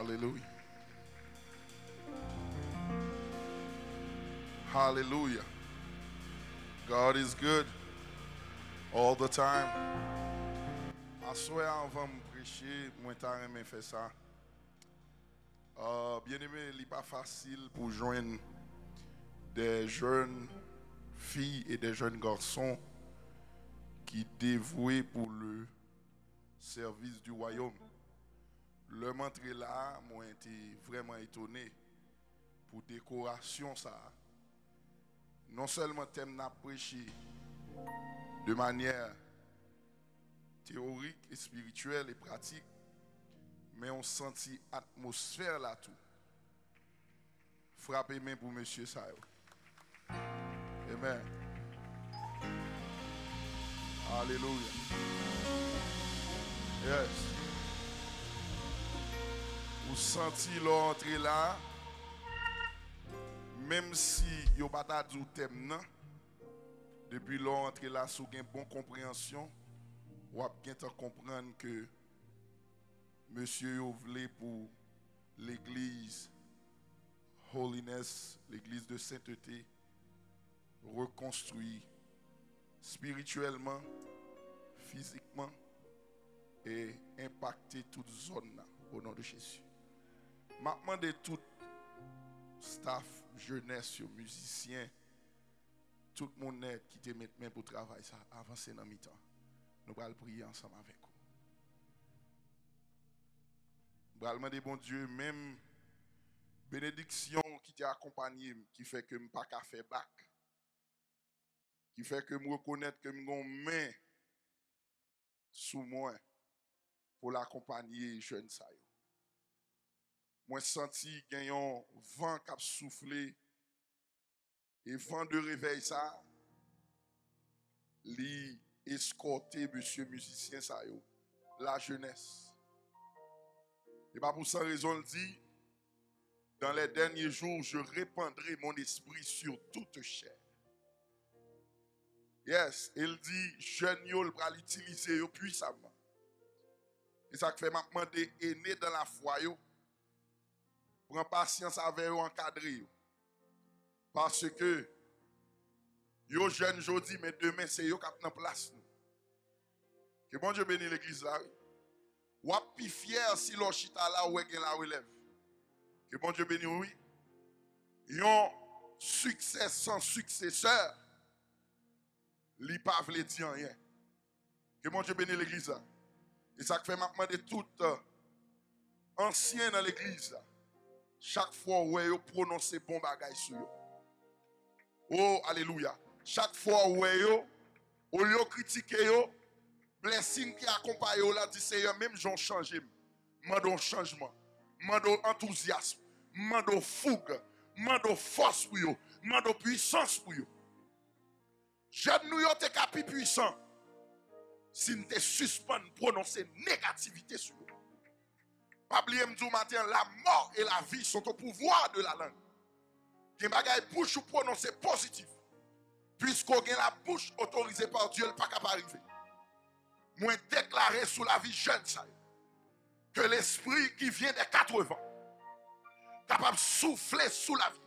Hallelujah. Hallelujah. God is good all the time. I swear avant de prêcher, moi t'ai fait ça. Bien aimé, il n'est pas facile pour joindre des jeunes filles et des jeunes garçons qui dévoués pour le service du royaume. Le montré là, moi été vraiment étonné pour décoration ça. Non seulement thème n'a prêché de manière théorique et spirituelle et pratique, mais on sentit atmosphère là tout. Frappez main pour monsieur Sayo. Amen. Alléluia. Yes. Vous sentez l'entrée là, même si vous n'avez pas dit thème non, depuis l'entrée là, si vous avez une bonne compréhension, vous avez bien comprendre que monsieur vous voulez pour l'église Holiness, l'église de sainteté, reconstruire spirituellement, physiquement et impacter toute zone là, au nom de Jésus. Maintenant de tout staff, jeunesse, musiciens, tout le monde qui te met main pour travailler ça, avancer dans mi-temps. Nous allons prier ensemble avec vous. Nous allons demander bon Dieu, même bénédiction qui t'a accompagné, qui fait que je ne peux pas faire bac, qui fait que je reconnais que je suis main sous moi pour l'accompagner jeune ça. Moi senti qu'il y a un vent qui a soufflé et vent de réveil ça li escorter monsieur musicien ça yo, la jeunesse. Et pas pour ça raison il dit dans les derniers jours je répandrai mon esprit sur toute chair. Yes, il dit jeune yo va l'utiliser yo puissamment. Et ça fait maintenant des aînés dans la foi yo prends patience avec eux, encadrer eux. Parce que yo jeune jodi mais demain c'est yo qui prend place nous. Que bon Dieu bénisse l'église là. Ou a pi fier si l'on chita là ou gen la relève. Que bon Dieu bénisse oui. Yon succès sans successeur li pa vle di rien. Que bon Dieu bénisse l'église là. Et ça fait maintenant de tout ancien dans l'église là. Chaque fois où vous prononcez bon bagay sur vous. Oh, alléluia. Chaque fois où vous critiquez vous, blessing qui accompagne vous là, dit Seigneur, même j'en changé. Mando changement, mando enthousiasme, mando fougue, mando force pour vous, mando puissance pour vous. Jeune nous te capi puissant. Si nous te suspend prononcer négativité sur vous. Pas oublier m'dou matin, la mort et la vie sont au pouvoir de la langue. Gen bagay bouche ou prononcer positif. Puisqu'on gen la bouche autorisée par Dieu, le pas capable arriver. Moi déclarer sous la vie jeune ça que l'esprit qui vient des 4 vents capable de souffler sous la vie.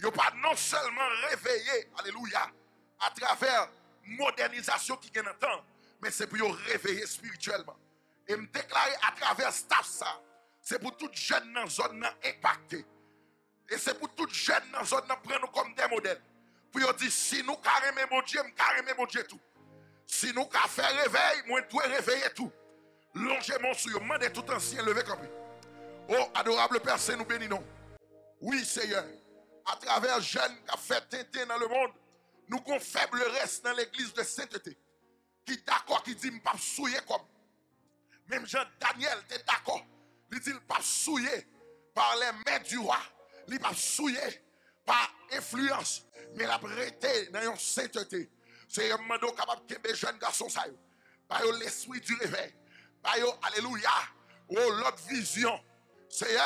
Il pas non seulement réveillé, alléluia, à travers modernisation qui gagne temps, mais c'est pour réveiller spirituellement. Et me déclarer à travers staff ça, c'est pour toute jeune dans la zone impactée. Et c'est pour toute jeune dans la zone prendre comme des modèles. Pour dire si nous carrément mon Dieu, carrément mon Dieu tout. Si nous avons fait réveil, moi je dois réveiller tout. Longez mon souillon, demandez tout ancien lever campé. Oh, adorable Père, c'est nous bénissons. Oui, Seigneur, à travers jeunes qui ont fait teinter dans le monde, nous avons faible reste dans l'église de sainteté. Qui d'accord, qui dit, je ne pas souiller comme. Même Jean-Daniel était d'accord. Il dit, il ne pas souiller par les mains du roi. Il ne pas souiller par influence. Mais il a prêté dans une sainteté. C'est un mando capable de des jeunes garçons. Par l'esprit du réveil. Par alléluia. Oh, l'autre vision. C'est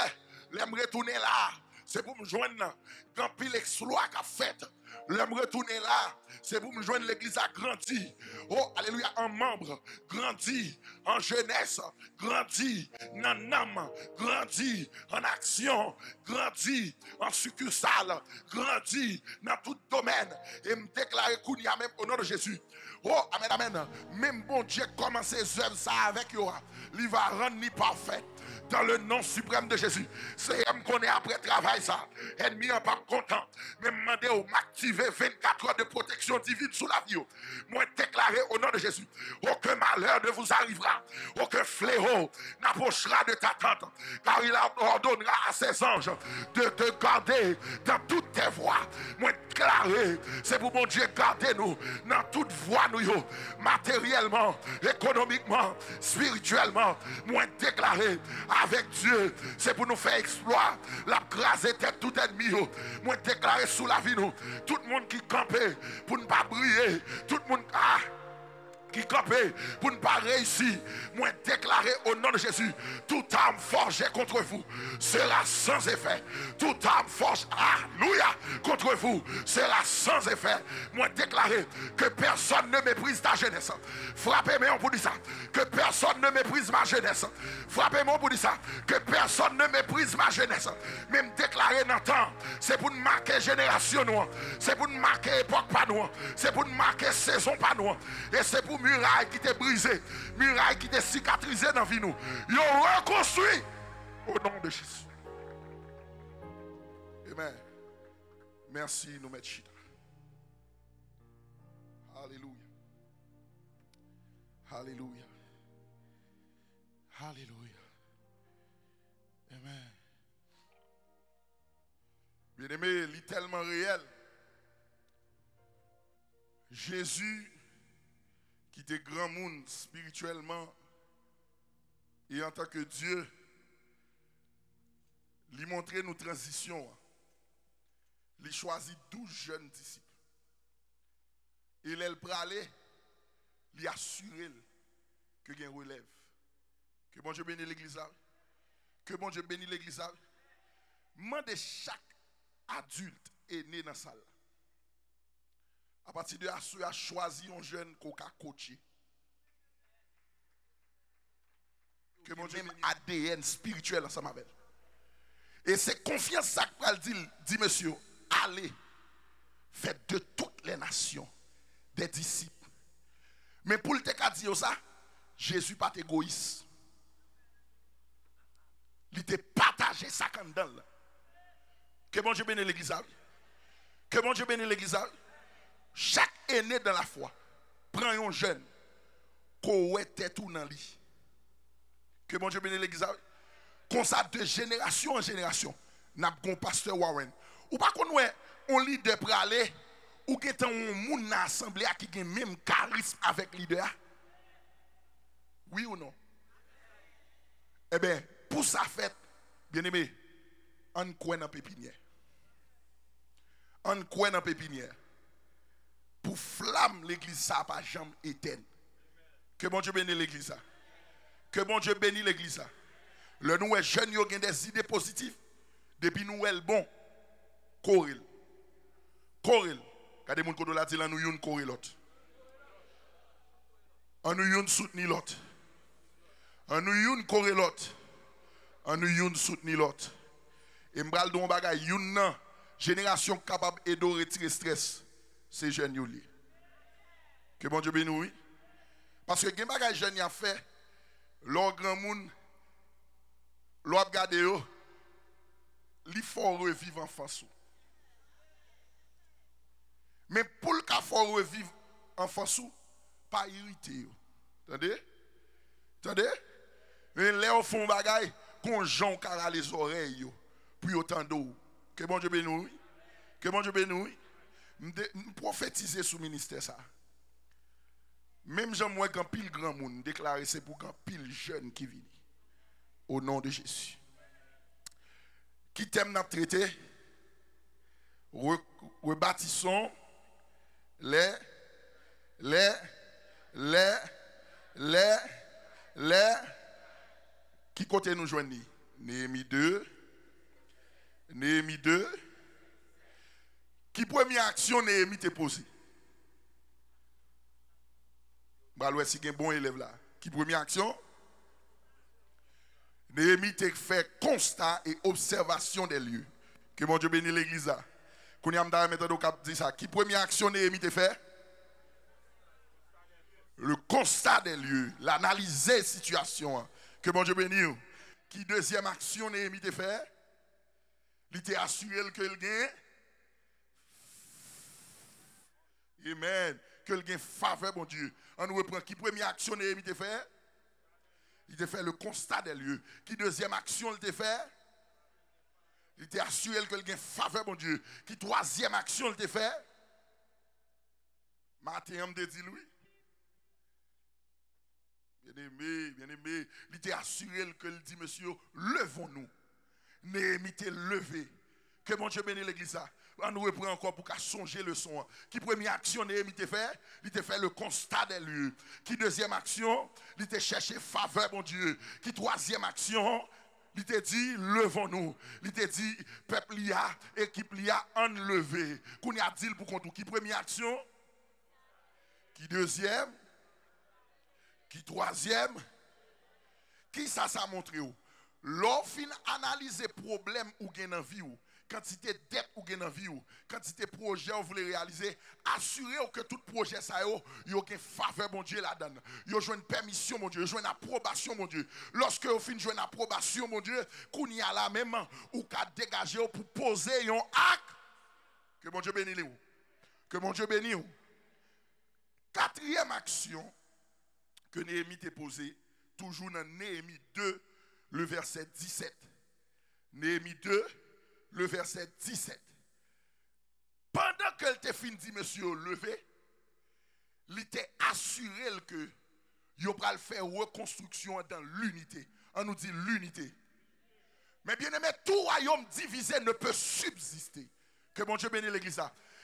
l'aime retourner là. C'est pour me joindre quand pile exploit qu'a fait L'homme retourner là, c'est pour me joindre l'église à grandir. Oh, alléluia, en membre, grandir en jeunesse, grandir en âme, grandir en action, grandir en succursale, grandir dans tout domaine. Et me déclarer qu'il y a même au nom de Jésus. Oh, amen, amen. Même bon Dieu commence ses œuvres ça avec vous. Il va rendre ni parfait. Dans le nom suprême de Jésus. C'est M qu'on est après travail ça. Ennemi n'est pas content. Mais demandez au m'activer 24 heures de protection divine sous la vie. Moi déclarer au nom de Jésus. Aucun malheur ne vous arrivera. Aucun fléau n'approchera de ta tente. Car il ordonnera à ses anges de te garder dans toutes tes voies. Moi déclarer. C'est pour mon Dieu garder nous dans toutes voies nous. Matériellement, économiquement, spirituellement. Moi déclarer. Avec Dieu, c'est pour nous faire exploit. La craser tête tout ennemi. Moi déclarer sous la vie nous. Tout le monde qui campait pour ne pas briller. Tout le monde qui campait pour ne pas réussir. Moi déclarer au nom de Jésus. Toute arme forgée contre vous sera sans effet. Toute arme forgée, alléluia, contre vous sera sans effet. Moi déclarer que personne ne méprise ta jeunesse. Frappez-moi pour dire ça. Que personne ne méprise ma jeunesse. Frappez-moi pour dire ça. Que personne ne méprise ma jeunesse. Même déclarer dans le temps. C'est pour nous marquer génération nous. C'est pour nous marquer époque pas nous. C'est pour nous marquer saison pas nous. Et c'est pour muraille qui t'est brisée. Muraille qui t'est cicatrisée dans la vie nous. Yo reconstruit au nom de Jésus. Amen. Merci nous mettre chita. Alléluia. Alléluia. Alléluia. Amen. Bien-aimé, il est tellement réel. Jésus, qui était grand monde spirituellement et en tant que Dieu, lui montrer nos transitions. Il choisit 12 jeunes disciples. Et il pralé, il assure que il y a un relève. Que bon Dieu bénisse l'église là. Que bon Dieu bénisse l'église là. Demandez chaque adulte est né dans la salle. À partir de là, il a choisi un jeune qu'on a coaché. Que mon Dieu, même ADN spirituel ensemble avec. Et c'est confiance ça qu'il dit, monsieur, allez, faites de toutes les nations des disciples. Mais pour le cas dire ça, Jésus n'est pas égoïste. Il était partagé ça comme dans. Que bon Dieu bénisse l'église. Que bon Dieu bénisse l'église. Chaque aîné dans la foi prend un jeune qu'on était tout dans lui. Que bon Dieu bénisse l'église. Comme ça, de génération en génération, nous avons un pasteur Warren. Ou pas qu'on ait un leader pour aller, ou qui est un monde dans l'assemblée qui a le même charisme avec le leader. Oui ou non? Eh bien, pour ça fait, bien aimé, on croit dans la pépinière. On croit dans la pépinière. Pour flamme l'église, ça n'a pas jamais éteint. Que bon Dieu bénisse l'église. Que bon Dieu bénisse l'église. Le nous est jeune, nous avons des idées positives. Depuis nous est bon. Coril. Coril. Quand des gens qui ont dit là, nous avons coril l'autre. On nous avons soutenu l'autre. On nous avons coril l'autre. On nous avons soutenu l'autre. Et m'bral don bagay, une génération capable de retirer stress. C'est jeune Yuli. Que bon Dieu bénisse, oui. Parce que les bagages jeunes a fait, leur grand monde, leur garde yo, li faut revivre en face. Mais pour le cas faut revivre en face, pas irrité. Attendez? Attendez? Les léo font bagay, qu'on jon cara les oreilles puis autant d'eau. Que bon Dieu bénisse, oui. Que bon Dieu bénisse, oui. Prophétiser sous ministère ça. Même Jean-Moi quand pile grand monde déclaré c'est pour quand pile jeune qui vient. Au nom de Jésus. Qui t'aime n'a traité, rebâtissons les qui côté nous joindre. Néhémie 2. Qui première action Néhémie te posée? Bah, si il y a un bon élève là. Qui première action? Néhémie te fait constat et observation des lieux. Que mon Dieu bénisse l'église là. Qu'on y a méthode au cap dit ça. Qui première action Néhémie te fait? Le constat des lieux, l'analyser la situation. Que mon Dieu bénisse. Qui deuxième action Néhémie te fait? Il t'a assuré que le gain. Amen. Que le gain faveur, mon Dieu. On nous reprend. Qui première action Néhémie te fait? Il te fait le constat des lieux. Qui deuxième action il te fait? Il t'a assuré que le gain faveur, mon Dieu. Qui troisième action il te fait? Matin, on te dit lui. Bien aimé, il t'a assuré que il dit, monsieur, levons-nous. Néhémie t'est levé. Que mon Dieu bénisse l'église. On nous reprend encore pour qu'à songer le son. Qui première action Néhémie t'a fait? Il t'a fait le constat des lieux. Qui deuxième action? Il t'a cherché faveur, mon Dieu. Qui troisième action? Il t'a dit, levons-nous. Il t'a dit, peuple y a, équipe y a, enlevé. Qu'on y a dit pour qu'on tout. Qui première action? Qui deuxième? Qui troisième? Qui ça montre? L'offre analyser problème ou gain dans vie ou quantité de dette ou gain dans vie ou quantité de projet vous voulez réaliser, assurez que tout projet ça yo une faveur mon Dieu là-dedans. Yo joue une permission mon Dieu, yo joue une approbation mon Dieu. Lorsque vous fin jouer une approbation mon Dieu, qu'on y a là même ou qu'a dégager pour poser un acte. Que mon Dieu bénisse vous. Que mon Dieu bénisse vous. Quatrième action que Néhémie t'a posée, toujours dans Néhémie 2, le verset 17. Néhémie 2, le verset 17. Pendant qu'elle t'a fini dit, monsieur, levé, il t'a assuré que il va faire reconstruction dans l'unité. On nous dit l'unité. Mais bien aimé, tout royaume divisé ne peut subsister. Que mon Dieu bénisse l'église.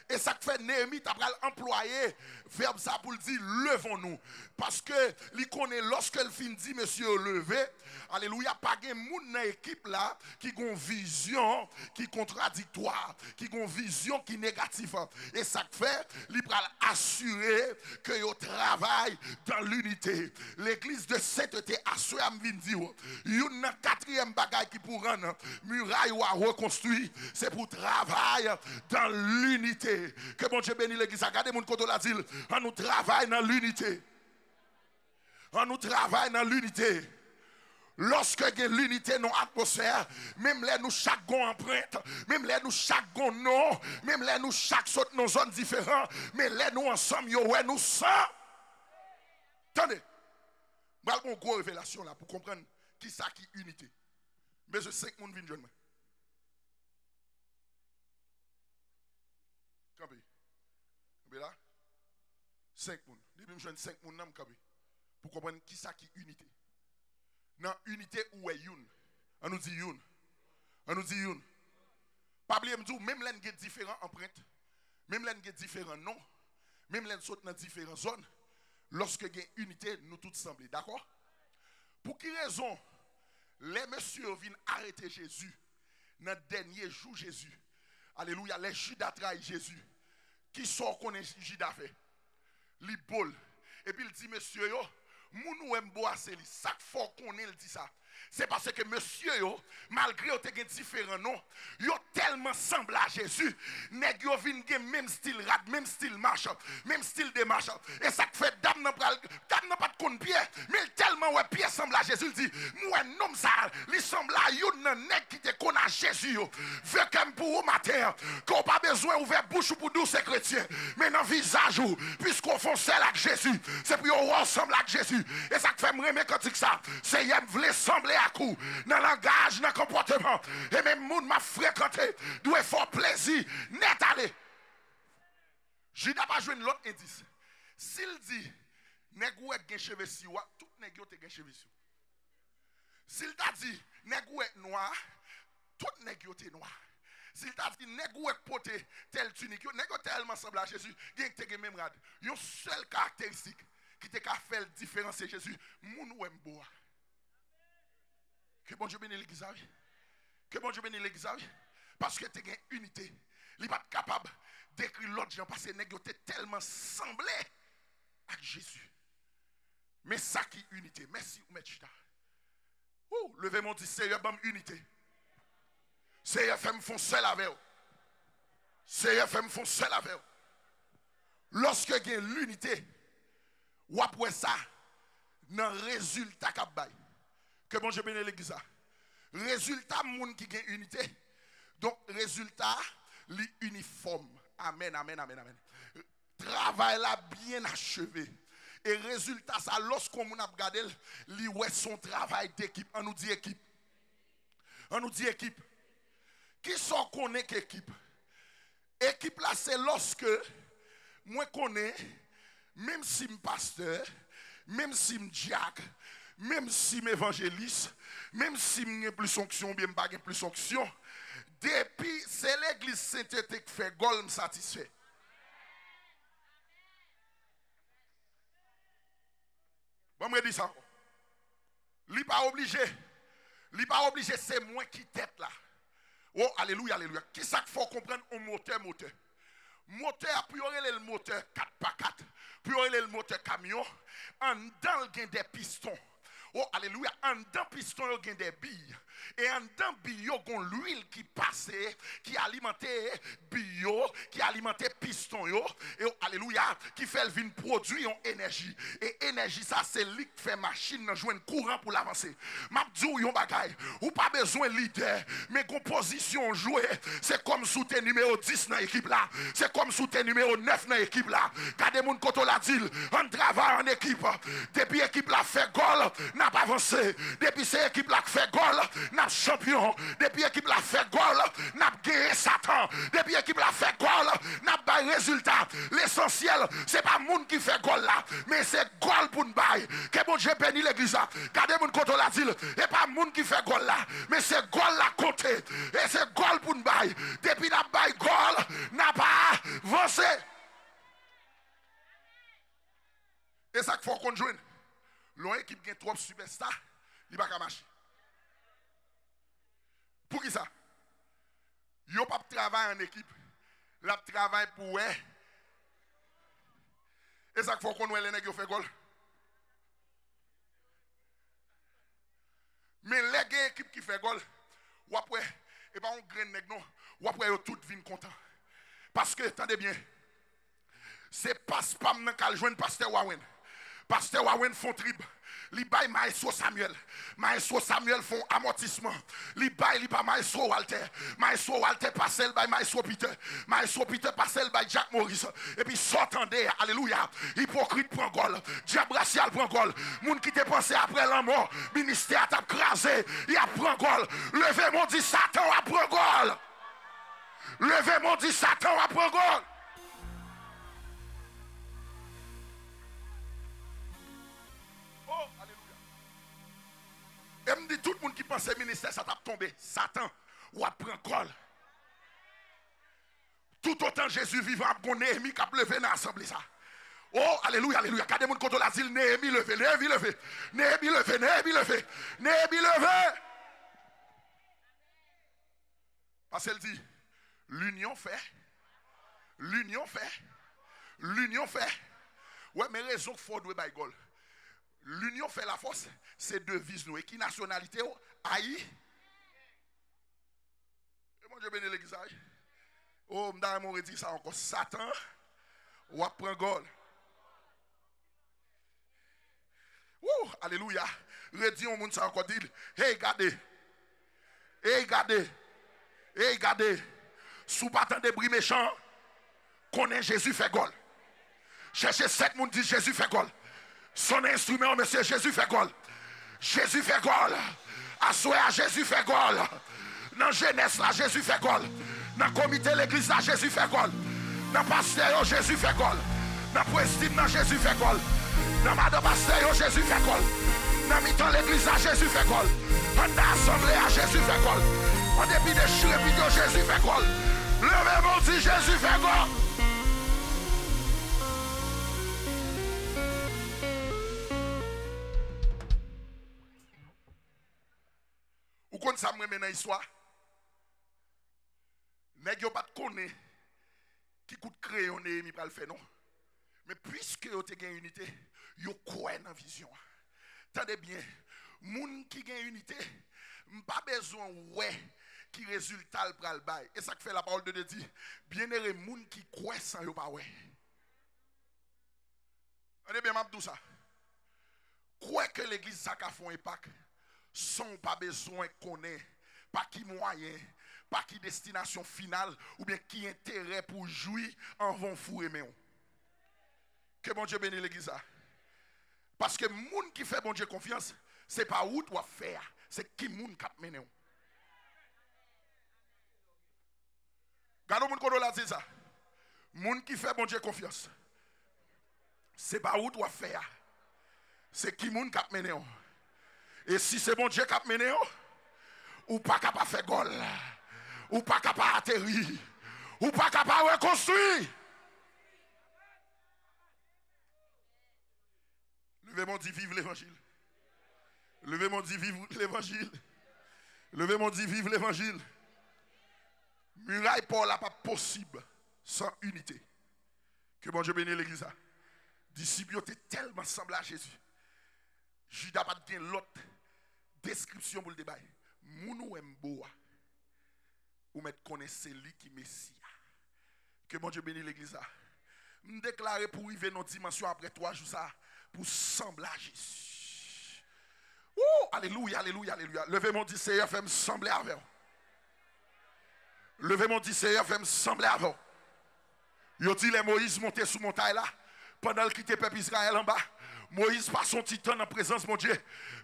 Et ça fait Néhémie, tu as employé verbe ça pour dire levons-nous. Parce que il connaît lorsque le fin dit monsieur levé, alléluia, pas de monde dans l'équipe là qui a une vision qui est contradictoire, qui a une vision qui est négative. Et ça fait, il va assurer que yo travaille dans l'unité. L'église de sainteté assuré à me dire, une quatrième bagaille qui pour rendre muraille ou à reconstruire, c'est pour travailler dans l'unité. Que mon Dieu bénisse l'église. Regardez mon côté la dit. On nous travaille dans l'unité. On nous travaille dans l'unité. Lorsque il y a l'unité dans l'atmosphère, même là nous chaque gon empreinte, même là nous chaque gon nom, même là nous chaque saute nos zones différentes, mais là nous ensemble, yo, ouais, nous sommes. Attendez. Je vais une grosse révélation là pour comprendre qui ça qui est unité. Mais je sais que mon viennent jeune. Campé. Campé là. 5 personnes. Depuis que je suis 5 personnes, pour comprendre qui ça qui est unité. Dans unité où est une. On nous dit une. On nous dit une. Pas oublier même l'en get différents empreintes. Même l'en get différents noms. Même l'en saute dans différentes zones. Lorsque il y a unité, nous tous semblons. D'accord? Pour qui raison les messieurs viennent arrêter Jésus dans le dernier jour Jésus? Alléluia, les Judas trahissent Jésus. Qui sort qu'on est Judas fait? Li bol. Et puis il dit, monsieur, yo, moun ou m'boa c'est li. Ça faut qu'on ait dit ça. C'est parce que monsieur, yo, malgré yo te gen différents noms, yo tellement semble à Jésus. Nèg yo vin gen même style rat, même style marche, même style de marche. Et ça fait dame nan pas de compte pied, mais tellement ouais pied semble à Jésus, il dit, moi nom ça, il semble à yon nan nèg qui te connaît à Jésus yo. Veut comme pour matin, qu'on pas besoin ouvert bouche pour douce chrétien, mais dans visage ou puisqu'on font seul avec Jésus, c'est pour on ressemble à Jésus. Et ça fait me remettre quand ça, c'est y vle sembler à coup dans le langage, dans le comportement. Et même monde m'a fréquenté, doit faire plaisir, net aller. Je n'ai pas joué l'autre indice. S'il dit, nègou est gen cheveux si ou, tout nègou te gen cheveux si. S'il t'a dit, nègou est noir, tout nègou te noir. S'il t'a dit, nègou est poté tel tunique, nègou tellement semble à Jésus, gen te gen même rad. Yon seule caractéristique qui te ka fait différencier Jésus, moun ou m'boa. Que bon Dieu bénisse l'église. Que bon Dieu bénisse l'église. Parce que tu as une unité. Il n'est pas capable d'écrire l'autre gens parce que les gens étaient tellement semblés à Jésus. Mais ça qui est unité. Merci, Oumechita. Levez mon dit, Seigneur, bonne unité. Seigneur, fais-moi font seul avec vous. Seigneur, fais-moi font seul avec vous. Lorsque il y a l'unité, ou après ça, dans le résultat que bon, je bénis l'église. Résultat, moun qui gagne unité. Donc, résultat, l'uniforme. Amen, amen, amen, amen. Travail là bien achevé. Et résultat, ça, lorsqu'on a regardé, li ouais son travail d'équipe. On nous dit équipe. On nous dit équipe. Qui sont connaît qu'équipe? Équipe là, c'est lorsque moi connais, même si je pasteur, même si je diacre, même si je évangéliste, même si je n'ai plus fonction, bien pas plus fonction, depuis c'est l'église synthétique qui fait gol me satisfait. Bon, me dit ça. Li pas obligé. Li pas obligé, c'est moi qui tête là. Oh, alléluia, alléluia. Qui ça qu'il faut comprendre un moteur? Moteur, puis le moteur 4x4, puis le moteur camion, en dedans il y a des pistons. Oh, alléluia, en dedans piston il y a des billes. Et en dedans billes, il y a l'huile qui passe, qui alimente bio, qui alimente piston yo, et oh, alléluia, qui fait le produire en énergie. Et énergie ça c'est lui qui fait machine dans joindre courant pour l'avancer. M'a dit yon bagay, ou pas besoin leader, mais composition jouer, c'est comme sous tes numéro 10 dans l'équipe là. C'est comme sous tes numéro 9 dans l'équipe là. Gardez moun koto la dit, on travaille en équipe. Depuis l'équipe là fait goal, n'a pas avancé. Depuis cette équipe là fait goal, n'a champion. Depuis l'équipe là fait goal, n'a gagné Satan. Depuis l'équipe là fait goal, n'a pas résultat. L'essentiel, c'est pas moun qui fait goal là, mais c'est goal pour nous bail. Que bon Dieu bénit l'église là. Gardez moun koto la dit, et pas moun qui fait goal là, mais c'est goal là côté. Et c'est goal pour nous bail. Depuis n'a bail goal, n'a pas avancé. Et ça qu'il faut qu'on joue. L'équipe qui a trop superstar, il va pas marcher. Pour qui ça? Yo pas travailler en équipe. La travail pour eux. Et ça qu'il faut qu'on ait les nègres fait goal. Mais les équipes qui fait goal, ou après, et pas on grain nègre non, ou après yo tout vinn content. Parce que attendez bien. C'est pas spam nan kal joindre pasteur Wawen. Pasteur Wawen font trib. Li bay maestro Samuel. Maestro Samuel font amortissement. Li bay li pa maestro Walter. Maestro Walter passel bay maestro Peter. Maestro Peter passel bay Jack Morris. Et puis s'entendez, alléluia. Hypocrite prend gol. Diable racial prend gol. Moun qui te pensé après la mort. Ministère t'a crasé. Il a prend gol. Levez mon dit Satan a prend gol. Levez mon dit Satan a prend gol. Et me dit tout le monde qui pense au ministère, ça t'a tombé. Satan, ou apprend col. Tout autant Jésus vivant, bon Néhémie qui a levé dans l'assemblée ça. Oh, alléluia, alléluia. Quand des gens contre la dit, Néhémie levé, Néhémie levé, Néhémie levé, Néhémie levé, Néhémie levé. Parce qu'elle dit, l'union fait, l'union fait, l'union fait. Ouais, mais raison qu'il faut douer baïgol. L'union fait la force, c'est devise nous. Et qui nationalité? Aïe. Et moi je bénis l'église. Oh, m'dare mon redit ça encore. Satan, ou apprend gol. Ouh, alléluia. Redit on moun ça encore dit. Hey, gardez. Hey, gardez. Hey, gardez. Sous battant de bris méchants, connaît Jésus fait gol. Cherchez 7 moun dit Jésus fait gol. Son instrument, monsieur, Jésus fait gol. Jésus fait gol. Assoé à Jésus fait gol. Dans jeunesse là, Jésus fait gol. Dans comité l'église là, Jésus fait gol. Dans pasteur, Jésus fait gol. Dans prestige là, Jésus fait gol. Dans madame pasteur, Jésus fait gol. Dans mi-temps l'église là, Jésus fait gol. En assemblée à Jésus fait gol. En dépit des chirépitios, Jésus fait gol. Levez-moi dit Jésus fait gol. Ou kon sa mwen dans l'histoire. Nèg yo pas connaît qui coûte créer on Néhémie pour le faire non. Mais puisque vous avez une unité, vous croyez dans la vision. Tendez bien, moun qui a une unité, pas besoin ouais qui résultat pour le bail. Et ça que fait la parole de Dieu dit, bien aimé moun qui croit sans yo pas ouais. Tendez bien m'a tout ça. Quoi que l'église ça ka font impact, sans pas besoin connaît pas qui moyen, pas qui destination finale ou bien qui intérêt pour jouir en vont fou aimer. Que bon Dieu bénisse l'église. Parce que moun qui fait bon Dieu confiance, c'est pas où tu vas faire, c'est qui moun qui mené. Gardons moun kodo la dit ça. Moun qui fait bon Dieu confiance, c'est pas où tu vas faire, c'est qui moun qui mené. Et si c'est bon Dieu qui mené, ou pas capable faire gol, ou pas capable atterrir, ou pas capable reconstruire. Levez-moi dit vive l'évangile. Levez-moi dit vive l'évangile. Levez-moi dit vive l'évangile. Muraille Paul n'est pas possible sans unité. Que bon Dieu bénisse l'église. Disciples étaient tellement semblés à Jésus. Judas n'a pas de l'autre description pour le débat. Mounou Mboa. Ou mettre connaître lui qui Messie. Que bon Dieu bénisse l'église. Me déclarer pour arriver dans une dimension après 3 jours ça pour sembler à Jésus. Oh, alléluia, alléluia, alléluia. Levez mon dit Seigneur, fais me sembler avec vous. Levez mon dit Seigneur, fais me sembler avec vous. Yo dit les Moïse monté sous montagne là pendant qu'il quittait peuple Israël en bas. Moïse passe son titan en présence, mon Dieu.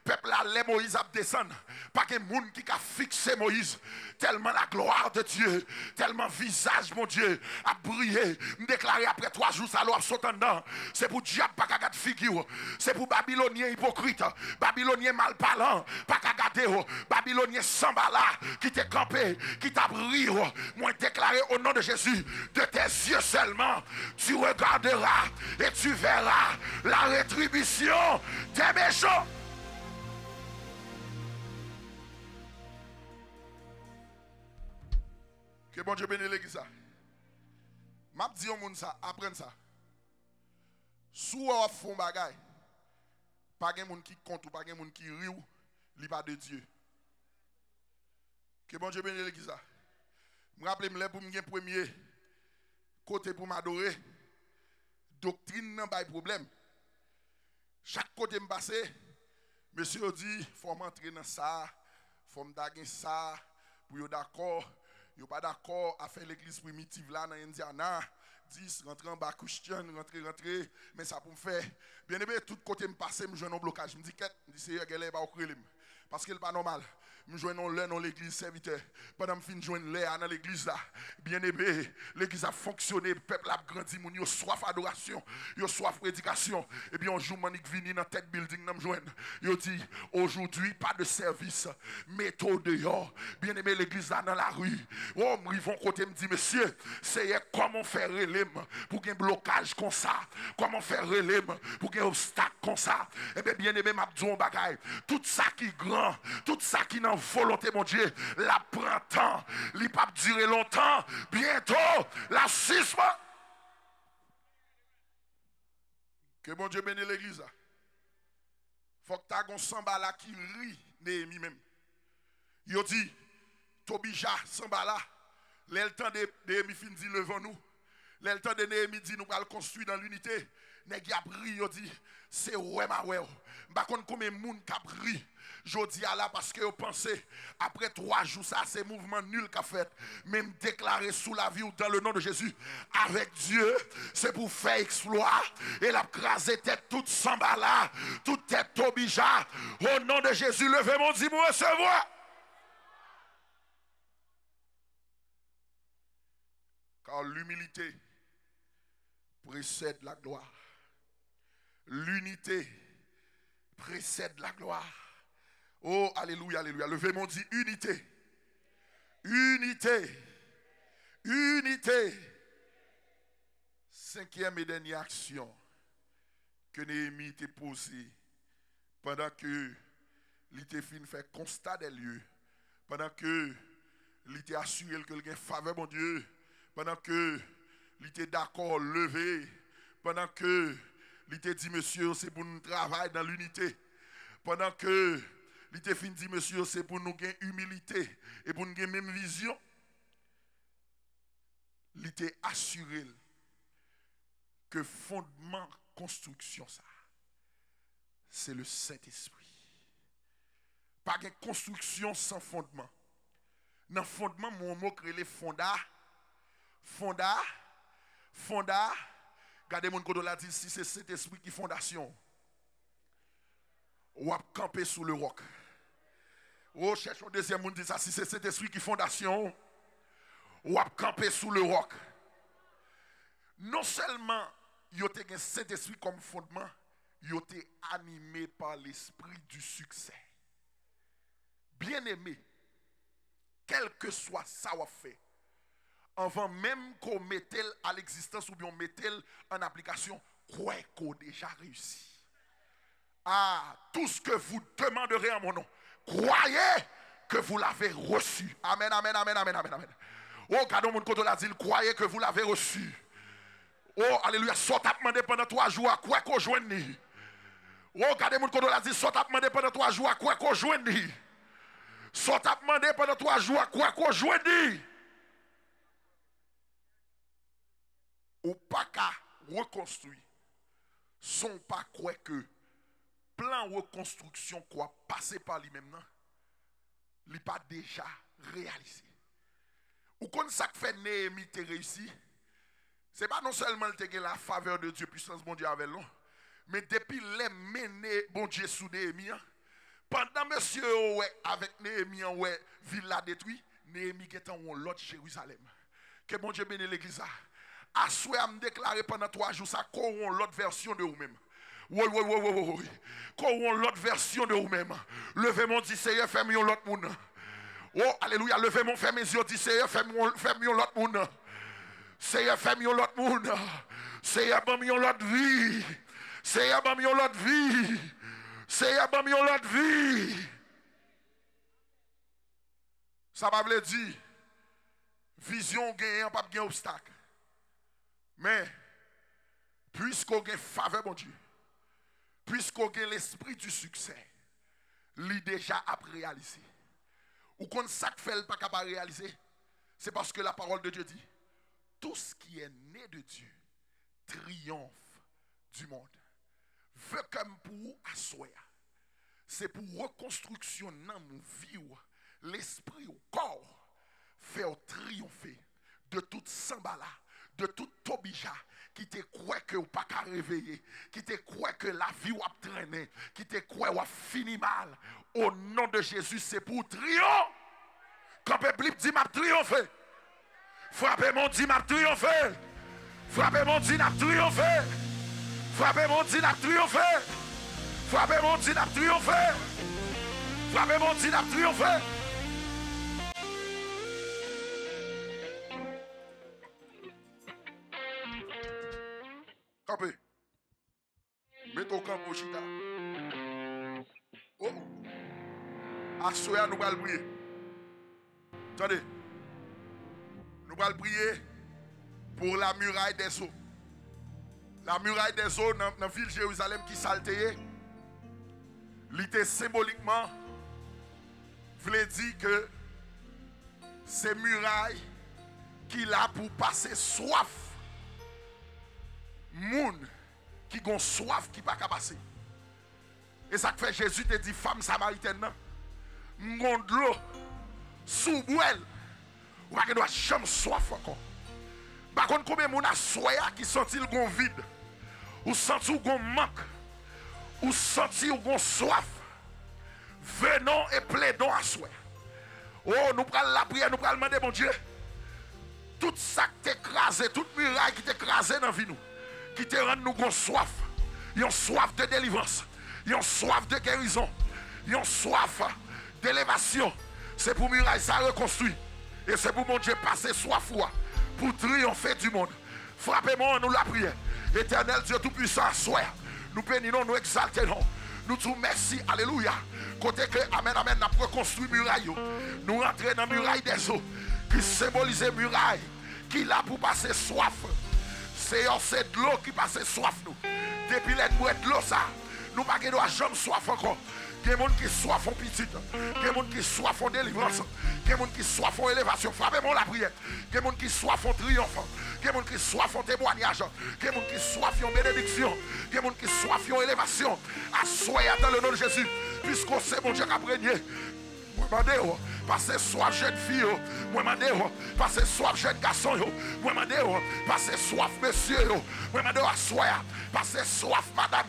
Peuple là, les Moïse a descendre. Pas que monde qui a fixé Moïse. Tellement la gloire de Dieu, tellement visage, mon Dieu, a brillé. Me déclarer après 3 jours, ça l'a sauté dedans. C'est pour diable, pas qu'à garder figure. C'est pour Babylonien hypocrite, Babylonien malparlant, pas qu'à garder. Babylonien sambala, qui t'est campé, qui t'a brillé. Moi, déclaré au nom de Jésus, de tes yeux seulement, tu regarderas et tu verras la rétribution des méchants. Que bon Dieu bénisse l'église. M'a dit au monde ça, apprenne ça. Sous on font bagay, pas de monde qui compte ou pas de monde qui rit ou, li pas de Dieu. Que bon Dieu bénisse l'église. Me rappelle me pour me premier côté pour m'adorer. Doctrine n'a pas de problème. Chaque côté me passer, monsieur dit, faut m'entrer dans ça, faut me daguer ça, pour yo d'accord. Yo pas d'accord à faire l'église primitive là dans Indiana. 10 rentrer en bas Christian, rentrer, mais ça pour me faire. Bien aimé, tout côté me passer, me joindre un blocage. Me dit qu'est, me dit c'est gars pas occuper parce que c'est pas normal. Me joindre là dans l'église serviteur. Pendant me fin joindre là dans l'église là. Bien aimé, l'église a fonctionné, le peuple a grandi, mon yo soif adoration, yo soif prédication. Et bien un jour Manik vini dans tech building dans me joindre. Yo dit aujourd'hui pas de service, méthode dehors. Bien aimé l'église là dans la rue. Oh, me vont côté me dit monsieur, c'est comment faire relève pour un blocage comme ça. Comment faire relève pour un obstacle comme ça. Et bien aimé m'a dit on bagaille. Tout ça qui grand, tout ça qui n'a volonté, mon Dieu, la prend temps, il pas durer longtemps, bientôt, la sisme. Que bon Dieu bénisse l'église. Faut que tu aies un samba là qui rit, Néhémie même. Il dit, Tobija, samba là, le temps de Néhémie fin dit, levons-nous. Le temps de Néhémie dit, nous allons construire dans l'unité. Nèg a pris, il dit, c'est ouais ma ouais. Par contre, combien de monde qui a pris? Je dis à là parce que vous pensez, après 3 jours, ça c'est mouvement nul qu'a fait. Même déclaré sous la vie ou dans le nom de Jésus, avec Dieu, c'est pour faire exploit. Et la craser tête toute sambala, toute tête tobija. Au nom de Jésus, levez mon dit pour recevoir. Car l'humilité précède la gloire. L'unité précède la gloire. Oh, alléluia, alléluia. Levez mon dit unité. Unité. Unité. 5e et dernière action que Néhémie était posée pendant que l'ité fin fait constat des lieux. Pendant que l'ité assuré que quelqu'un faveur, mon Dieu. Pendant que il était d'accord lever pendant que il était dit monsieur c'est pour nous travailler dans l'unité. Pendant que il était fin dit monsieur c'est pour nous gagner humilité et pour nous gagner même vision. Il était assuré que fondement construction ça c'est le Saint-Esprit. Pas de construction sans fondement. Dans le fondement, mon mot crée les fonda. Regardez mon côté là dit si c'est cet esprit qui fondation. Ou à camper sous le roc. Oh, cherche un deuxième monde dit ça si c'est cet esprit qui fondation. Ou à camper sous le roc. Non seulement il y a cet esprit comme fondement, il été animé par l'esprit du succès. Bien-aimé, quel que soit ça qu'on fait, avant même qu'on mette à l'existence ou bien on mette en application, croyez qu'on a déjà réussi. Ah, tout ce que vous demanderez en mon nom, croyez que vous l'avez reçu. Amen, amen, amen, amen, amen, amen. Oh, regardons mon côté là, dit, croyez que vous l'avez reçu. Oh, alléluia, soit à demander pendant 3 jours à quoi qu'on joigne. Oh, regardez mon côté là, dit, soit à demander pendant 3 jours à quoi qu'on joigne. Soit à demander pendant 3 jours à quoi qu'on joigne. Ou pas qu'à reconstruire. Sont pas quoi que plan reconstruction quoi passer par lui-même, il n'est pas déjà réalisé. Ou quand ça fait Néhémie te réussi, c'est pas non seulement le la faveur de Dieu, puissance bon Dieu avec lui, mais depuis les mené bon Dieu sous Néhémie, pendant monsieur avec Néhémie ouais ville la détruit, Néhémie qui est en l'autre Jérusalem. Que bon Dieu bénisse l'église. À souhait à me déclarer pendant 3 jours ça qu'on l'autre version de vous-même. Oui. Qu'on l'autre version de vous-même. Levez mon dit Seigneur, fais-moi l'autre monde. Oh, alléluia, levez mon fait mes yeux, dit Seigneur, fais-moi l'autre monde. Seigneur, fais-moi l'autre monde. Seigneur, fais-moi l'autre vie. Seigneur, fais-moi l'autre vie. Seigneur, fais-moi l'autre vie. Ça m'a voulu dire, vision gagnant, pas de obstacle. Mais, puisqu'on a faveur, mon Dieu, puisqu'on a l'esprit du succès, il déjà a réalisé. Ou quand ça fait le pas capable de réaliser, c'est parce que la parole de Dieu dit, tout ce qui est né de Dieu triomphe du monde. Veut comme pour asseoir. C'est pour reconstruction dans mon vie, l'esprit au corps, faire triompher de toute sambala, de toute tobija, qui te croit que ou pas qu'à réveiller, qui te croit que la vie ou a traîné, qui te croit ou a fini mal. Au nom de Jésus, c'est pour triompher. Quand le peuple dit m'a triomphé. Frappez mon dit m'a triomphé. Frappez mon dit m'a triomphé. Frappez mon dit m'a triomphé. Frappez mon dit m'a triomphé. Frappez mon dit m'a triomphé. Campé. Mettez au camp au chita. Oh. Assoya nous allons prier. Attendez. Nous allons prier pour la muraille des eaux. La muraille des eaux dans la ville de Jérusalem qui saltée. L'idée symboliquement voulait dire que ces murailles qui là pour passer soif. Moun qui ont soif qui pas passer. Et ça fait Jésus te dit femme samaritaine m'ont de l'eau sous bouelle ou pas que doit jamais soif encore. Par contre combien moun a soya qui senti le gon vide ou senti le gon manque ou senti le gon soif. Venons et plaidons à soi. Oh nous prenons la prière, nous prenons demander mon Dieu tout ça qui t'écrasé, toute muraille qui t'écrasé dans la vie nous. Qui te rend nous soif. Ils ont soif de délivrance. Ils ont soif de guérison. Ils ont soif d'élévation. C'est pour muraille ça reconstruit. Et c'est pour mon Dieu passer soif pour triompher du monde. Frappez-moi, nous la prière. Éternel Dieu Tout-Puissant, soir. Nous bénissons, nous exaltons. Nous disons merci, alléluia. Côté que, amen, amen, nous avons reconstruit muraille. Nous rentrons dans la muraille des eaux. Qui symbolise muraille. Qui là pour passer soif. c'est de l'eau qui passe soif nous. Depuis les boîtes de l'eau ça, nous pas de jamais soif encore. Il y a des gens qui soif en petite, il y a des gens qui soif en délivrance, il y a des gens qui soif en élévation. Frappez-moi la prière. Il y a des gens qui soif en triomphe, il y a des gens qui soif en témoignage, il y a des gens qui soif en bénédiction, il y a des gens qui soif en élévation. Assoyez dans le nom de Jésus, puisqu'on sait mon Dieu qui a régné. Moi, demandez, parce que soif jeune fille, moi, demandez, parce que soif jeune garçon, moi, demandez, parce que soif monsieur, moi, demandez, assoyez, parce que soif madame,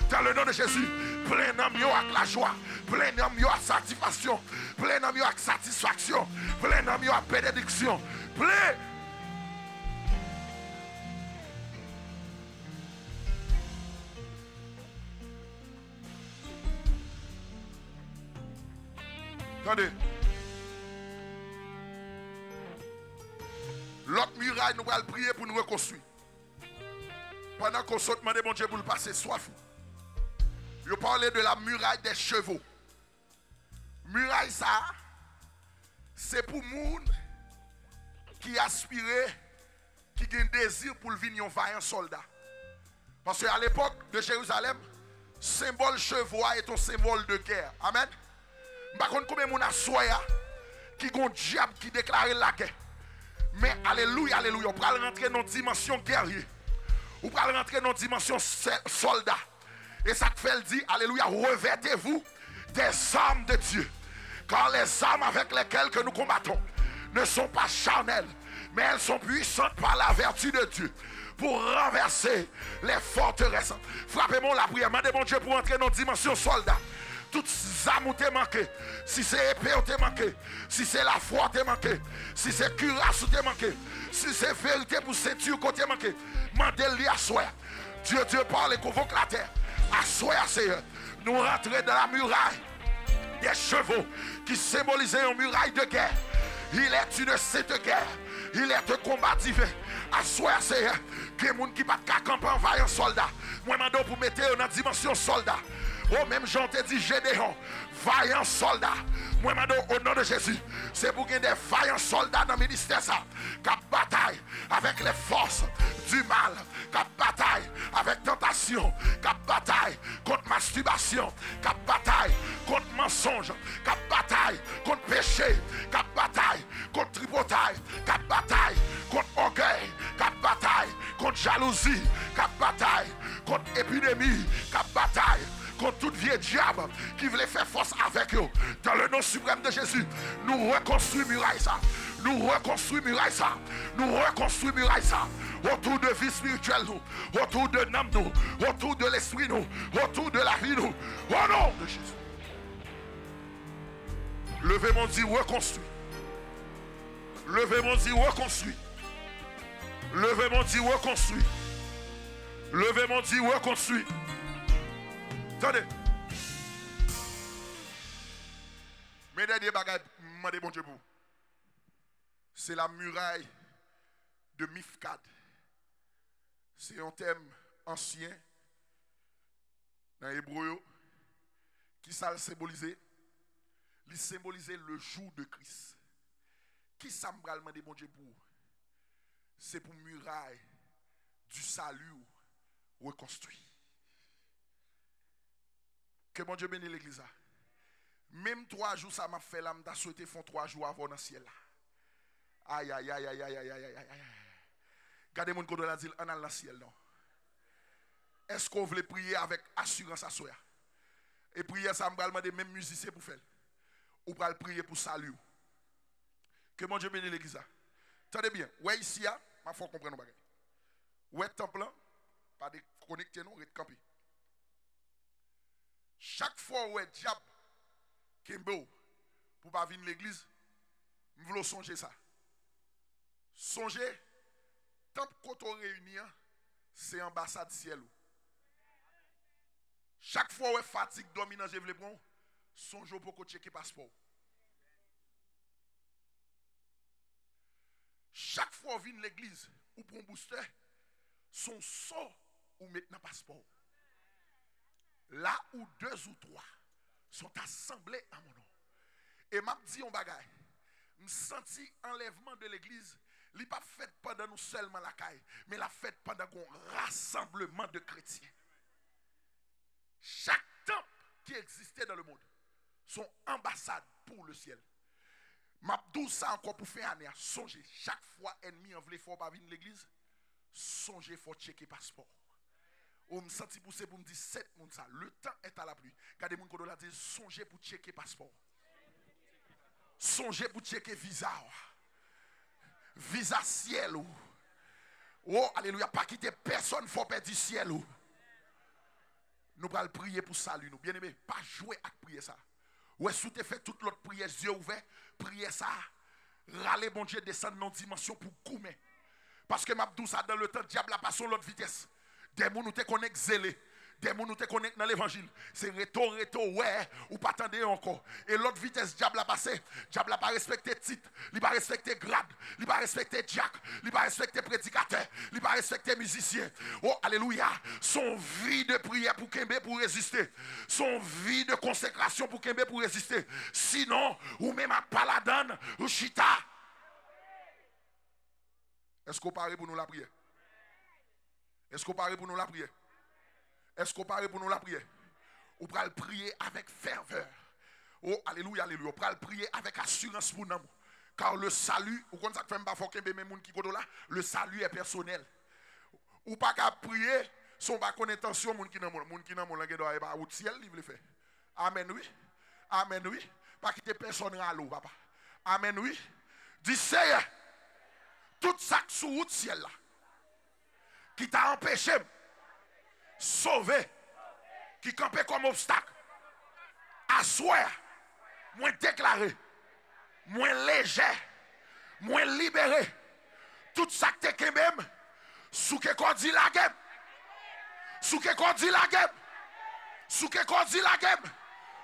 dans le nom de Jésus, plein d'hommes avec la joie, plein d'hommes avec satisfaction, plein d'hommes avec satisfaction, plein d'hommes avec bénédiction, plein. Attendez. L'autre muraille, nous allons prier pour nous reconstruire. Pendant qu'on saute, demandez mon Dieu pour le passer soif. Je parlais de la muraille des chevaux. Muraille, ça, c'est pour les gens qui aspirent, qui ont un désir pour venir un vaillant soldat. Parce qu'à l'époque de Jérusalem, symbole chevaux est un symbole de guerre. Amen. Par contre, combien de gens soya qui ont un diable qui déclare la guerre. Mais alléluia, alléluia, on va rentrer dans une dimension guerrier. On va rentrer dans une dimension soldat. Et ça fait le dit, alléluia, revêtez-vous des armes de Dieu. Car les armes avec lesquelles que nous combattons ne sont pas charnelles, mais elles sont puissantes par la vertu de Dieu pour renverser les forteresses. Frappez-moi la prière, demandez mon Dieu pour entrer dans une dimension soldat. Toutes ces armes t'es manqué. Si c'est épée t'es manqué. Si c'est la foi t'es manqué. Si c'est cuirasse t'es manqué. Si c'est vérité pour ceinture t'es manqué. Mandez-lui à soi. Dieu parle et convoque la terre. À soi, Seigneur. Nous rentrons dans la muraille des chevaux qui symbolisaient une muraille de guerre. Il est une sainte guerre. Il est un combat divin. À soi, Seigneur. Que les gens qui ne peuvent pas camper en vaillant soldat. Moi, je demande pour mettre dans la dimension soldat. Oh, même Jean te dit Gédéon, vaillant soldat. Moi, je au nom de Jésus, c'est pour qu'il y ait des vaillants soldats dans le ministère, ça, qui bataille avec les forces du mal, qui bataille avec tentation, qui bataille contre masturbation, qui bataille contre mensonge, qui bataille contre péché, qui bataille contre tripotaille, qui bataille contre orgueil, qui bataille contre jalousie, qui bataille contre épidémie, qui bataille contre tout vieux diable qui voulait faire force avec eux. Dans le nom suprême de Jésus, nous reconstruisons muraille ça. Nous reconstruisons muraille ça. Nous reconstruisons muraille ça. Autour de vie spirituelle nous. Autour de l'âme nous. Autour de l'esprit nous. Autour de la vie nous. Au nom de Jésus. Levez mon Dieu, reconstruis. Levez mon Dieu, reconstruis. Levez mon Dieu, reconstruis. Levez mon Dieu, reconstruis. Attendez. Mes derniers bagages, demandez mon Dieu pour. C'est la muraille de Mifkad. C'est un thème ancien dans l'hébreu qui ça le symbolisait. Il symbolisait le jour de Christ. Qui ça me demander mon Dieu pour? C'est pour muraille du salut reconstruit. Que mon Dieu bénisse l'église. Même 3 jours, ça m'a fait là, je souhaité faire 3 jours avant dans le ciel. Aïe, aïe, aïe, aïe, aïe, aïe, aïe, aïe, aïe. Gardez mon côté, on a dit, on a dans le ciel, non? Est-ce qu'on voulait prier avec assurance à soi? Et prier, ça m'a demandé même musicien pour faire. Ou pour prier pour salut. Que mon Dieu bénisse l'église. Attendez bien, ouais, ici, il faut comprendre nos bagages. Ouais, temple, pas de connecter, non, et camper. Chaque fois où est diable qui est beau pour pas venir l'église, je veux songer ça. Songer, tant que on réunit, c'est ambassade ciel. Chaque fois où est fatigue dominant, je veux prendre, songe pour checker passeport. Chaque fois où vient l'église ou pour un booster, son sort ou maintenant passeport. Là où 2 ou 3 sont assemblés à mon nom. Et m'a dit un bagage. Me senti enlèvement de l'église, n'est pas faite pendant nous seulement la caille, mais la fête pendant un rassemblement de chrétiens. Chaque temple qui existait dans le monde, son ambassade pour le ciel. M'abdou ça encore pour faire année. Songez, chaque fois ennemi en voulait fort pas venir l'église, songez, faut checker passeport. On me senti pousser pour me dire 7 moun ça. Le temps est à la pluie. Regardez moun qu'on a dit songez pour checker passeport. Songez pour checker visa. Visa ciel. Oh, alléluia, pas quitter personne, faut perdre du ciel. Nous allons prier pour salut. Nous, bien aimé, pas jouer à prier ça. Ouais, si tu fait toute l'autre prière, yeux ouverts, prier ça. Râler, bon Dieu, descendre dans une dimension pour coumer. Parce que m'abdou ça dans le temps, diable a passé l'autre vitesse. Des gens nous te connectent zélés. Des gens nous te connectent dans l'évangile. C'est réto, ouais, ou pas attendre encore. Et l'autre vitesse, diable a passé. Diable a pas respecté titre, il pas respecté grade, il pas respecté diacre, il pas respecté prédicateur, il pas respecté musicien. Oh, alléluia. Son vie de prière pour Kembe pour résister. Son vie de consécration pour Kembe pour résister. Sinon, ou même à Paladin, ou Chita. Est-ce qu'on parle pour nous la prière? Est-ce qu'on parle pour nous la prière? Est-ce qu'on parle pour nous la prière? On va le prier avec ferveur. Oh, alléluia, alléluia. On va le prier avec assurance pour nous. Car le salut, ou quand ça fait pas faut que le salut est personnel. Ou pas qu'à prier, son pas connaître intention moun qui nan moun doit pas au ciel, il veut faire. Amen oui. Amen oui. Pas quitter personne à l'eau, papa. Amen oui. Dis Seigneur, tout ça sous route ciel là qui t'a empêché sauver, qui campait comme obstacle, asseoir, moins déclaré, moins léger, moins libéré, tout ça que t'es même, sous que qu'on dit la guerre, sous que qu'on dit la guerre, sous que qu'on dit la guerre.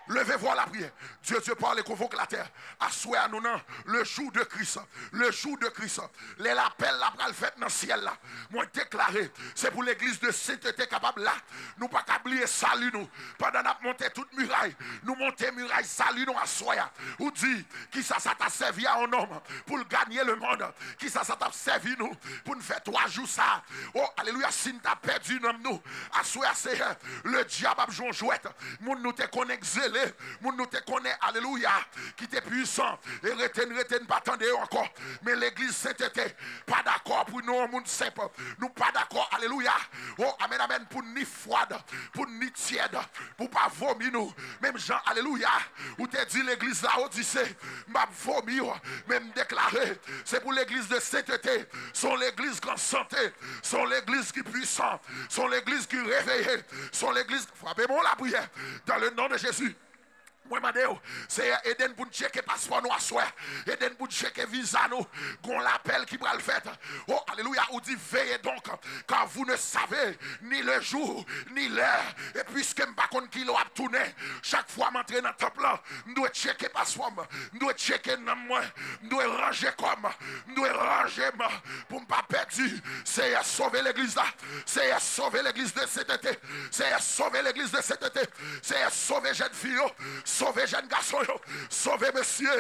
Levez-vous à la prière. Dieu parle et convoque la terre. Assoyez à nous le jour de Christ. Le jour de Christ. Les appels la pral fait dans le ciel là. Moi déclaré, c'est pour l'église de sainteté capable là. Nous pas oublier salut nous. Pendant qu'on monté toute muraille, nous monter muraille salut nous assoyez. Ou dit qui ça t'a servi à un homme pour gagner le monde. Qui ça t'a servi nous pour nous faire 3 jours ça. Oh alléluia, si nous t'a perdu nous. Assoyez c'est le diable a joué jouette. Moun nous te connecte moun nous te connaît, alléluia, qui était puissant, et reten, pas attendre encore. Mais l'église sainteté, pas d'accord pour nous, moun simple, nous pas d'accord, alléluia. Oh, amen, amen, pour ni froide, pour ni tiède, pour pas vomir nous. Même Jean, alléluia, où te dit l'église là, Odyssée, m'a vomir, même déclaré, c'est pour l'église de sainteté, sont l'église grande santé, sont l'église qui puissant, sont l'église qui réveillée, sont l'église, frappez-moi la prière, dans le nom de Jésus. Moi, c'est Eden pour checker passeport nous à soi. Eden pour checker visa nous. Qu'on l'appel qui va le faire. Oh, alléluia. On dit veillez donc, car vous ne savez ni le jour, ni l'heure. Et puisque je ne sais pas qui l'a tourné, chaque fois que je dans le temple, je dois checker passeport. Je dois checker dans moi. Je dois ranger comme. Je dois ranger pour ne pas perdre. C'est sauver l'église là. C'est sauver l'église de cet été. C'est sauver l'église de cet été. C'est sauver jeune fille. Sauver jeune garçon, sauver monsieur,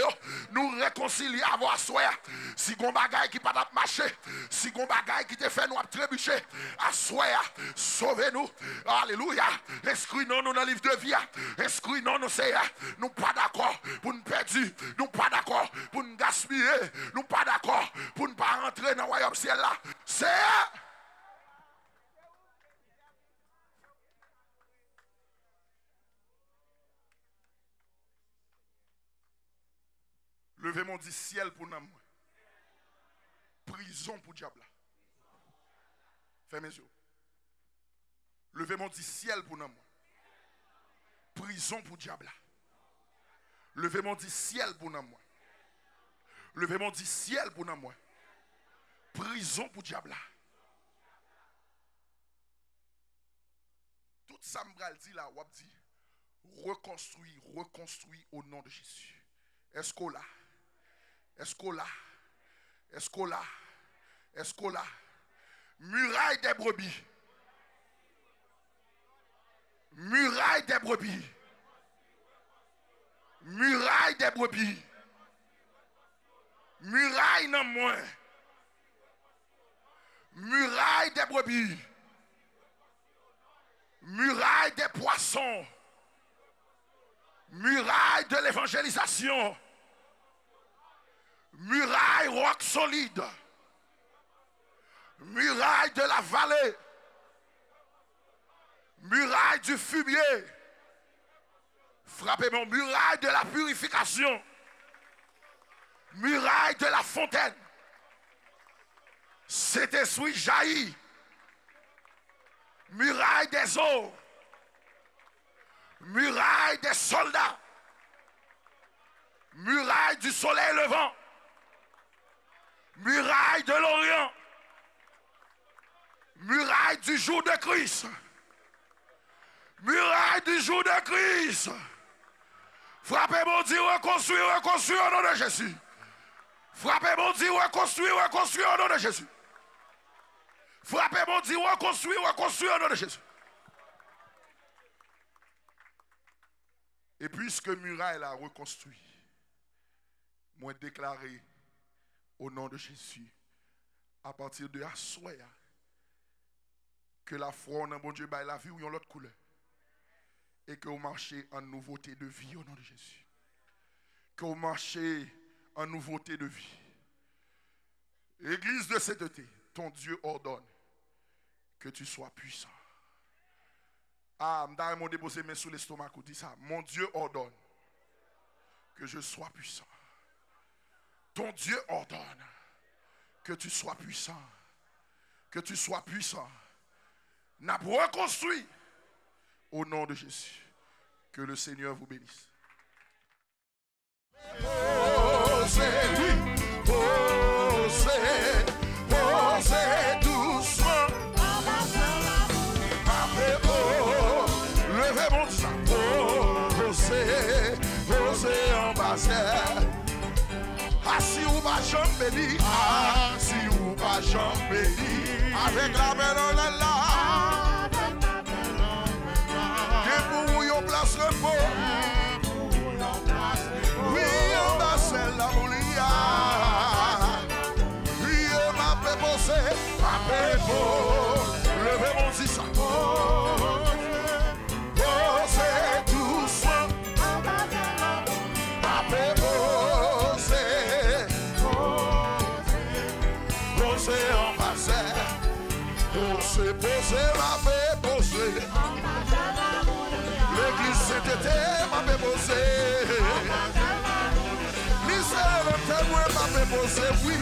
nous réconcilier avoir soi. Si gon bagay qui pas marcher, si gon bagay qui te fait nous trébucher, à soi, sauvez-nous. Alléluia. Inscris-nous dans le livre de vie. Inscris-nous nous c'est nous pas d'accord pour nous perdre, nous pas d'accord pour nous gaspiller, nous pas d'accord pour ne pas rentrer dans le royaume ciel là. C'est levez-moi du ciel pour nous. Prison pour diable. Fermez les yeux. Levez-moi du ciel pour nous. Prison pour diable. Levez-moi du ciel pour nous. Levez-moi du ciel pour nous. Prison pour diable. Tout ça me dit là, on dit reconstruit au nom de Jésus. Est-ce qu'on l'a? Est-ce qu'on l'a? Est-ce qu'on l'a? Est-ce qu'on l'a? Muraille des brebis. Muraille des brebis. Muraille des brebis. Muraille non moins. Muraille des brebis. Muraille des poissons. Muraille de l'évangélisation. Muraille roc solide. Muraille de la vallée. Muraille du fumier. Frappez-moi, muraille de la purification. Muraille de la fontaine. Cet esprit jaillit. Muraille des eaux. Muraille des soldats. Muraille du soleil levant. Muraille de l'Orient. Muraille du jour de Christ. Muraille du jour de Christ. Frappez mon Dieu, reconstruis, reconstruis au nom de Jésus. Frappez mon Dieu, reconstruis, reconstruis au nom de Jésus. Frappez mon Dieu, reconstruis, reconstruis au nom de Jésus. Et puisque muraille a reconstruit, moi déclaré au nom de Jésus, à partir de Assoya, que la foi en bon Dieu baille la vie ou en l'autre couleur. Et que vous marchez en nouveauté de vie au nom de Jésus. Que vous marchez en nouveauté de vie. Église de sainteté, ton Dieu ordonne que tu sois puissant. Ah, je vais déposer mes mains sous l'estomac ou dit ça. Mon Dieu ordonne que je sois puissant. Ton Dieu ordonne que tu sois puissant. Que tu sois puissant. N'a pas reconstruit. Au nom de Jésus, que le Seigneur vous bénisse. Posez, oui, posez, posez doucement. Levez mon sang, posez, posez en bassin. Assis ou pas jambe béni, assis ou pas jambe béni, avec la main dans la là. Place repos. Oui, on va celle la moulia. Oui, ma péposé, ma péposé. Levez mon si ça. Posez doucement. Ma péposé. Posez en bassin. Posez, posez, ma péposé. L'église sainteté m'a déposé. Misère témoin m'a déposé, oui.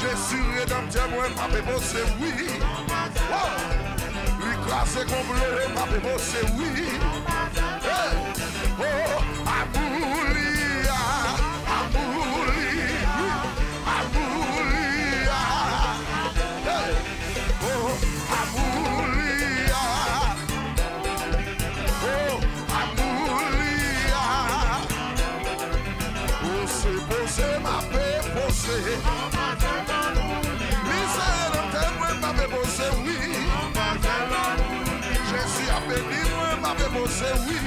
Jésus rédempteur m'a déposé, oui. L'écrasé complet m'a déposé, oui. Oh, Amoulia, Amoulia, Amoulia. Oh, Amoulia. Posez ma paix, posez. Misère de témoin m'a déposé, oui. Jésus a béni, moi m'a déposé, oui.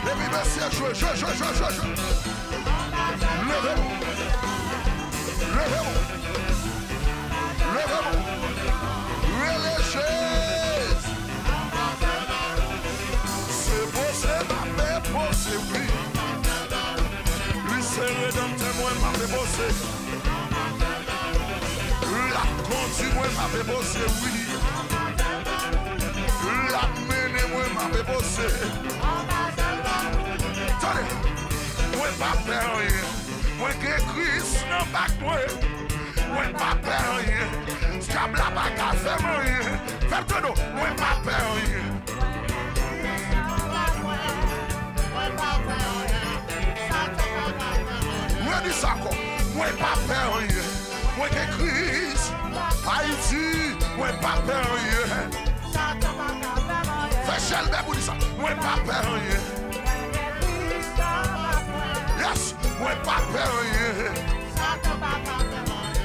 Et puis merci à jouer, jouer. Levez-vous. Levez-vous. Levez-vous. Relâchez. C'est posé ma paix, posé, oui. C'est rédempteur, moi, m'a fait bosser. La conduite, moi, m'a fait bosser, oui. La mener, moi, m'a fait bosser. Attendez, moi, pas peur, rien. Moi, que Christ n'a pas moi. Moi, pas peur, rien. Scab la bague à faire, rien. Faites tout, moi, pas peur, rien. Dis ça quoi? Moi pas peur rien. Moi que Christ, Haïti, moi pas peur rien. Fais chelbe pour dire ça. Moi pas peur rien. Yes, moi pas peur rien.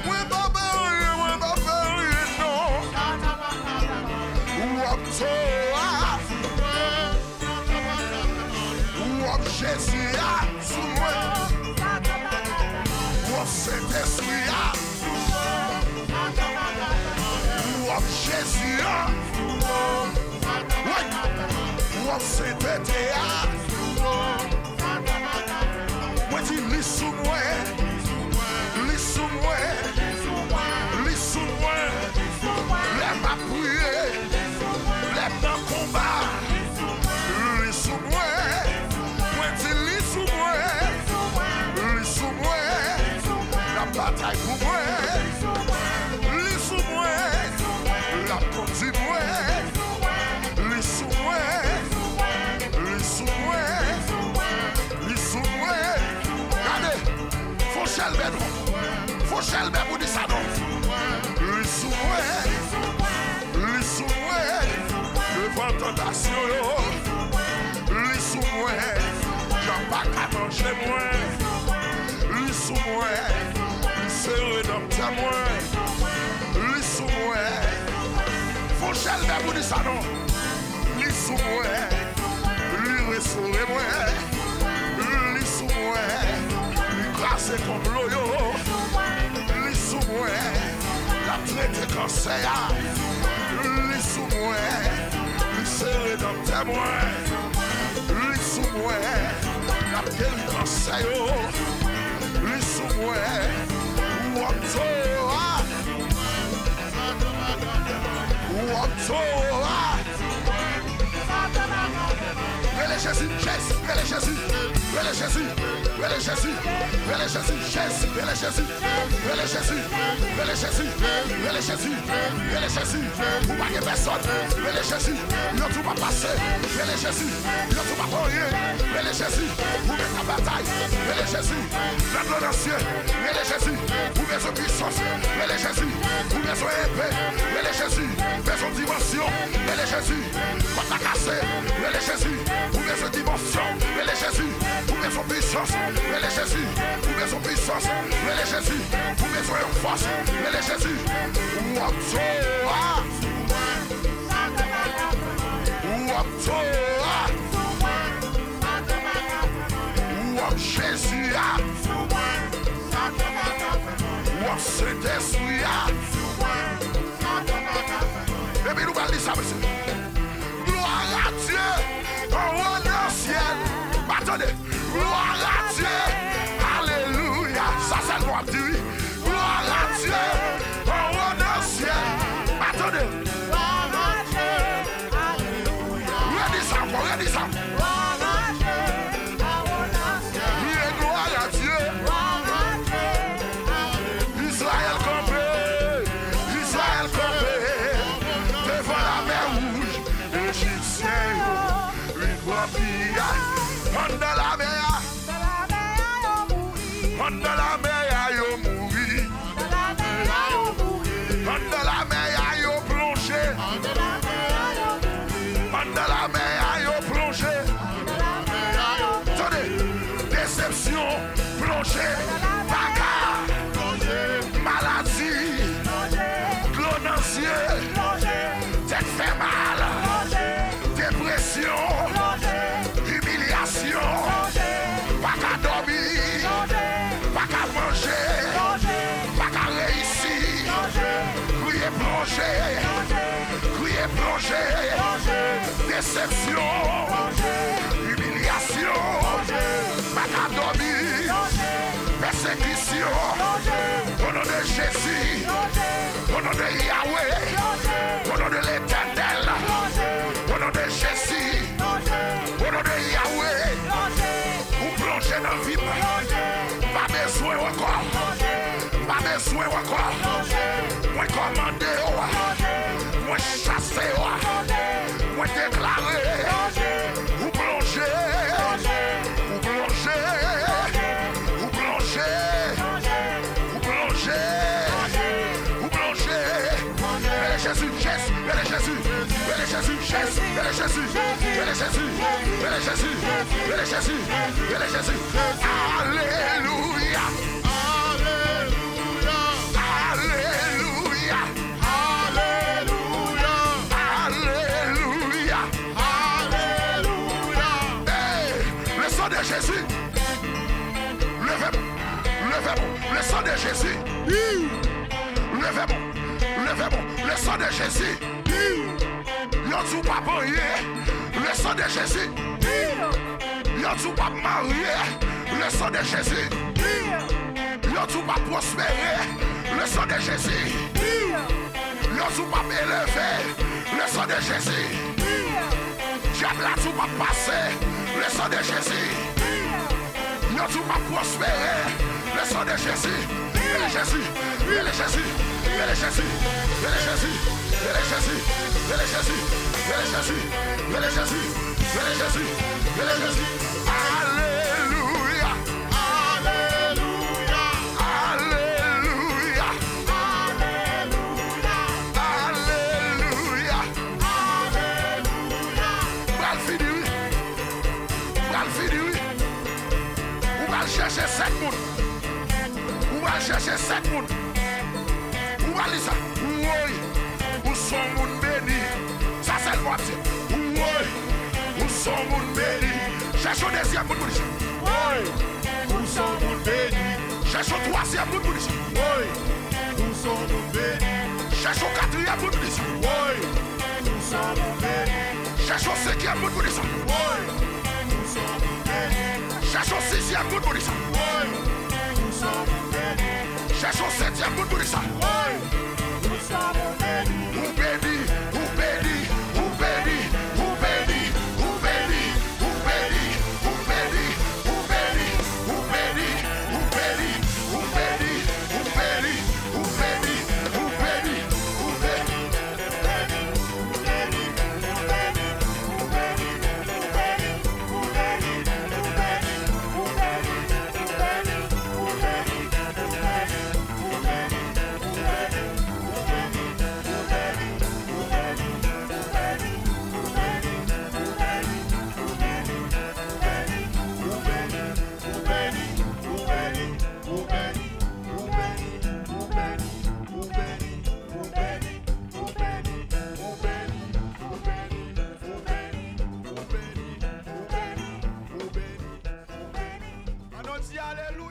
Moi pas peur rien, moi pas peur rien non. Ou up Jésus sous moi. Saint-Esprit Jésus, oui, Saint-Pété, moi dis lis sous moi, lis sous moi, lis sous moi, lève ma prière, lève dans combat, lis sous moi, moi dis lis sous moi, la bataille pour moi, lis sous moi, la conduite moi, lis sous moi, lis sous moi, lis sous moi. Regardez, faut chalber non, faut chalber pour dire ça non. Lis sous moi, devant tentation yo, lis sous moi, j'en pas qu'à manger moi. Lis sous moi, c'est rédempteur moi. Lis sous moi, faut chalber pour dire ça non. Lis sous moi, lui restaurer moi. Lis sous moi, lui grâcer comme l'eau. Lis sous moi, la traité cancer. Lis sous moi, lui c'est rédempteur moi. Lis sous moi, la guéri cancer. Lis sous moi, Jésus, Jésus, Jésus, Jésus, Jésus, Jésus, Jésus, Jésus, Jésus, Jésus, pour pas que personne, Jésus, il tout va passer, Jésus, il tout va courir, Jésus, pour mettre la bataille, Jésus, la gloire dans le ciel, Jésus, pour mettre son puissance, Jésus, pour mettre son épée, Jésus, mettre son dimension, Jésus, pour ta casser, Jésus, pour mettre son dimension, Jésus, pour mettre son puissance, Jésus, pour mettre son puissance, Jésus, pour mettre son force, Jésus, Jésus, Saint-Esprit, et puis nous allons dire ça, monsieur. Gloire à Dieu, en haut dans le ciel. Attendez, gloire à Dieu, alléluia. Ça c'est le mot à dire. Gloire à Dieu, en haut dans le ciel. Attendez. Gloire à Dieu, alléluia. Regardez ça, regardez ça. Gloire à Dieu, en haut dans le ciel. Gloire à Dieu. Israël campé, Israël campé, devant la mer rouge, Égyptien, une voix pillage, on de la mer, on de la mer, yo mouri, on de la mer, yo plongé, on de la mer, yo plongé, attendez, déception, plongé, bagarre, maladie, clonancier, tête fait mal, dépression, humiliation, pas qu'à dormir, pas qu'à manger, pas qu'à réussir, crier plongé, déception, humiliation, pas qu'à dormir, persécution, au nom de Jésus, au nom de Yahweh, au nom de l'Éternel, au nom de Jésus, au nom de Yahweh, vous plongez dans le vide, pas besoin encore, moi commander, moi chasser, moi déclarer, vous plongez, vous plongez. Jésus, Jésus, Jésus, Jésus, Jésus, alléluia, alléluia, alléluia, alléluia, alléluia. Le sang de Jésus, levez-vous, le sang de Jésus, levez-vous. Le levez-moi. Le sang de Jésus. Yon sou pas marié. Le sang de Jésus. Yon sou pas marié. Le sang de Jésus. Yon sou pas prospérer. Le sang de Jésus. Yon sou pas élever. Le sang de Jésus. Diable là sou pas passer. Le sang de Jésus. Yon sou pas prospérer. Le sang de Jésus. Et le Jésus. Et le Jésus. Et le Jésus. Et le Jésus. Et le Jésus. Et le Jésus. Et le Jésus. Et le Jésus. Et le Jésus. Et le Jésus. Alléluia. Alléluia. Alléluia. Alléluia. Alléluia. Bral fini, oui. Bral fini, oui. Ou va chercher 5 moun. Ou va chercher 5 moun. Ou va lire ça. Oui. Ou son moun béni. Ça c'est le moitié. Oui. Ou son moun béni. Cherche au deuxième moun pour dire ça. Oui. Ou son moun béni. Cherche au troisième moun pour dire ça. Oui. Ou son moun béni. Cherche au quatrième moun pour dire ça. Oui. Ou son moun béni. Cherche au cinquième moun pour dire ça. Oui. Ou son moun béni. Cherche au sixième moun pour dire ça. Oui. Ou son moun béni. Cherche au septième moun pour dire ça. Oui. Ou son moun béni. Ou béni. Ou béni. Ou béni. Ou béni. Ou béni. Ou béni. Ou béni. Ou béni. Ou béni. Ou béni. Ou béni. Ou béni. Ou béni. Ou béni. Ou béni. Alléluia.